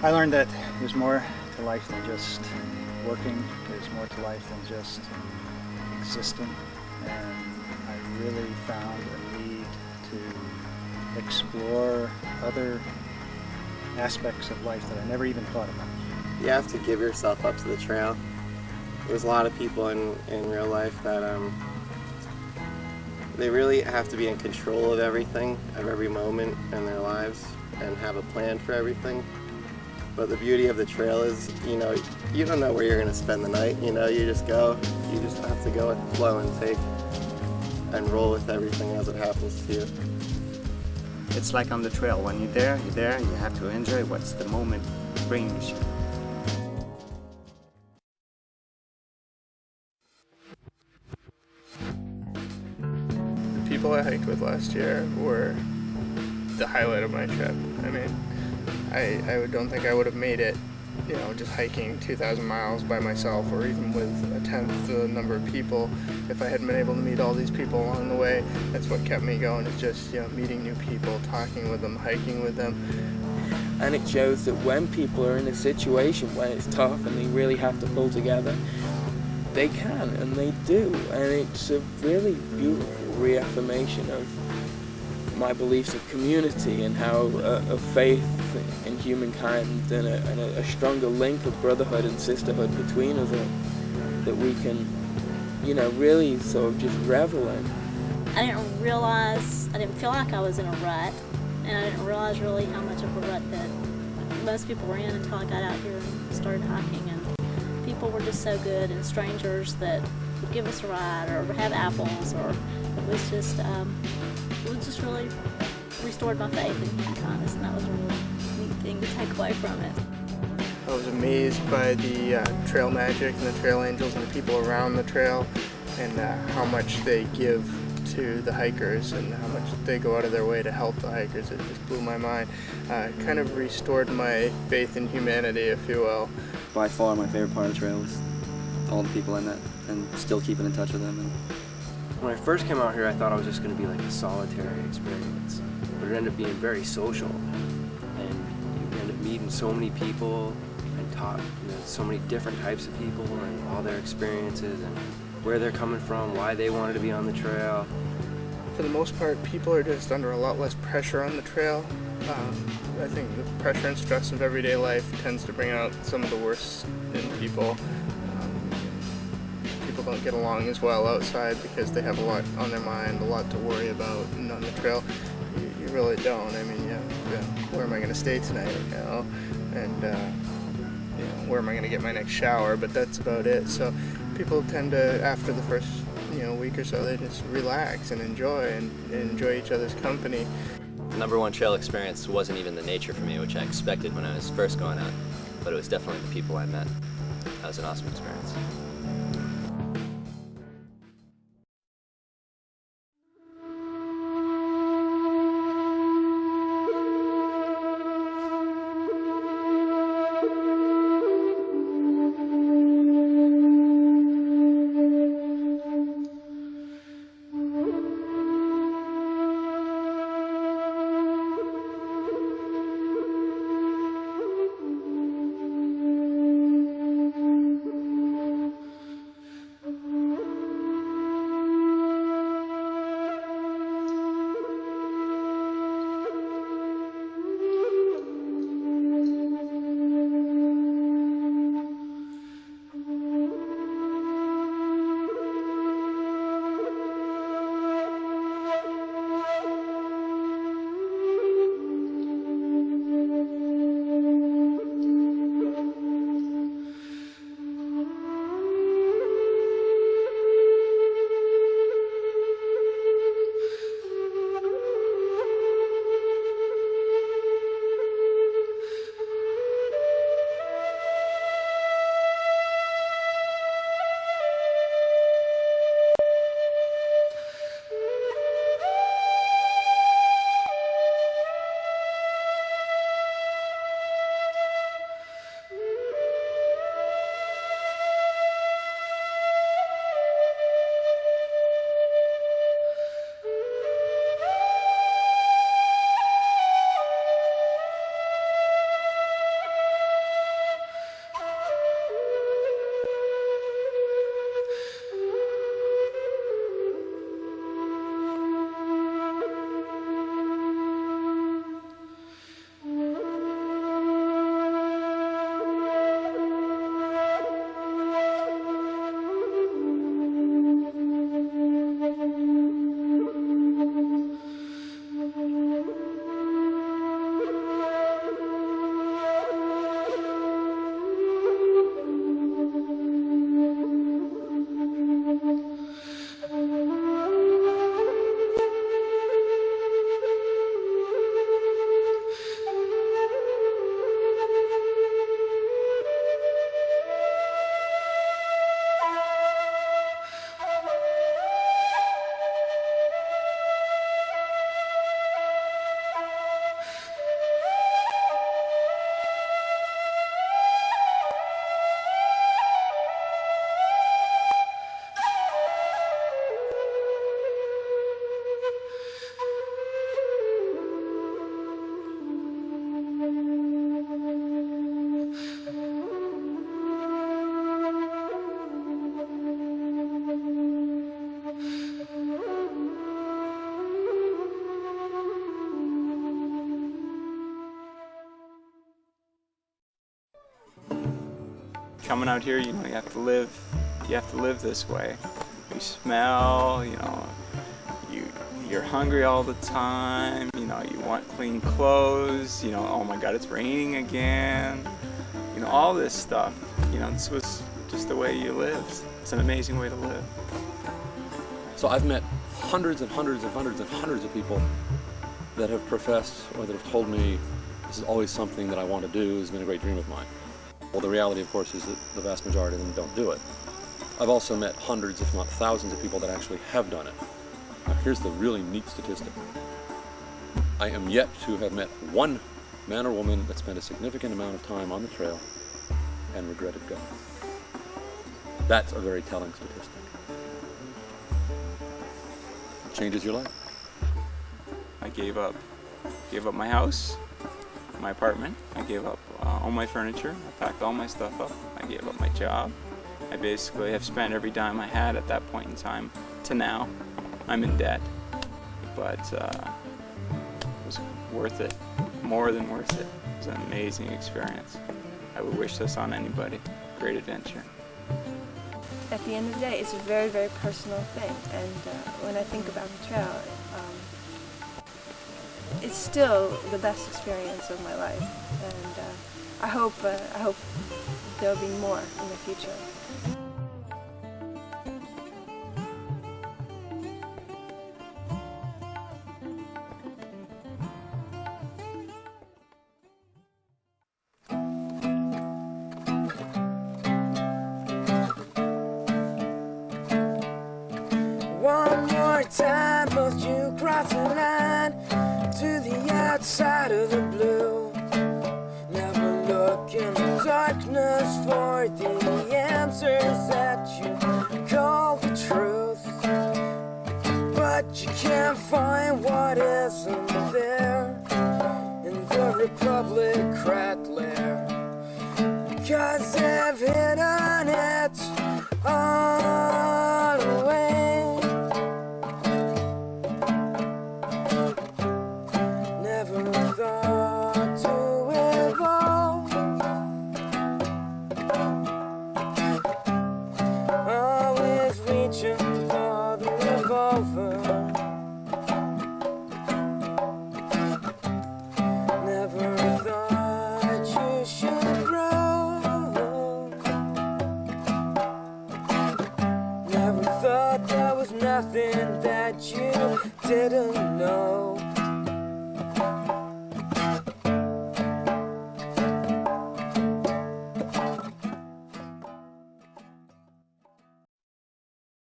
I learned that there's more to life than just working. There's more to life than just existing. And I really found a need to explore other aspects of life that I never even thought about. You have to give yourself up to the trail. There's a lot of people in real life that they really have to be in control of everything, of every moment in their lives, and have a plan for everything. But the beauty of the trail is, you don't know where you're going to spend the night. You just go. You just have to go with the flow and take and roll with everything as it happens to you. It's like on the trail. When you're there, you have to enjoy what's the moment brings you. The people I hiked with last year were the highlight of my trip. I mean, I don't think I would have made it, just hiking 2,000 miles by myself, or even with a tenth the number of people, if I hadn't been able to meet all these people along the way. That's what kept me going, is just, meeting new people, talking with them, hiking with them. And it shows that when people are in a situation when it's tough and they really have to pull together, they can, and they do. And it's a really beautiful reaffirmation of my beliefs of community and how of faith in humankind and a stronger link of brotherhood and sisterhood between us that we can, really sort of just revel in. I didn't feel like I was in a rut, and I didn't realize really how much of a rut that most people were in until I got out here and started hiking. And people were just so good, and strangers that would give us a ride or have apples, or it was just really restored my faith in humankind, and that was a really neat thing to take away from it. I was amazed by the trail magic and the trail angels and the people around the trail, and how much they give to the hikers and how much they go out of their way to help the hikers. It just blew my mind. Kind of restored my faith in humanity, if you will. By far my favorite part of the trail was all the people I met and still keeping in touch with them. When I first came out here, I thought I was just going to be like a solitary experience, but it ended up being very social, and you end up meeting so many people and talk, so many different types of people and all their experiences and where they're coming from, why they wanted to be on the trail. For the most part, people are just under a lot less pressure on the trail. I think the pressure and stress of everyday life tends to bring out some of the worst in people. People don't get along as well outside because they have a lot on their mind, a lot to worry about, and on the trail, you really don't. I mean, where am I going to stay tonight, and where am I going to get my next shower, but that's about it. So people tend to, after the first week or so, they just relax and enjoy each other's company. The number one trail experience wasn't even the nature for me, which I expected when I was first going out, but it was definitely the people I met. That was an awesome experience. coming out here, you know, you have to live this way. You smell, you know, you're hungry all the time, you know, you want clean clothes, you know, oh my God, it's raining again, you know, all this stuff, you know, this was just the way you lived. It's an amazing way to live. So I've met hundreds and hundreds and hundreds and hundreds of people that have professed or that have told me this is always something that I want to do, has been a great dream of mine. Well, the reality, of course, is that the vast majority of them don't do it. I've also met hundreds, if not thousands, of people that actually have done it. Now, here's the really neat statistic. I am yet to have met one man or woman that spent a significant amount of time on the trail and regretted going. That's a very telling statistic. It changes your life. I gave up my house, my apartment. I gave up all my furniture. I packed all my stuff up. I gave up my job. I basically have spent every dime I had at that point in time to now. I'm in debt, but it was worth it, more than worth it. It was an amazing experience. I would wish this on anybody. Great adventure. At the end of the day, it's a very, very personal thing, and when I think about the trail, it's still the best experience of my life, and I hope there'll be more in the future. One more time, must you cross the line to the outside of the blue? Never look in the darkness for the answers that you call the truth, but you can't find what isn't there in the Republic lair, 'cause they've hidden it all away. Nothing that you didn't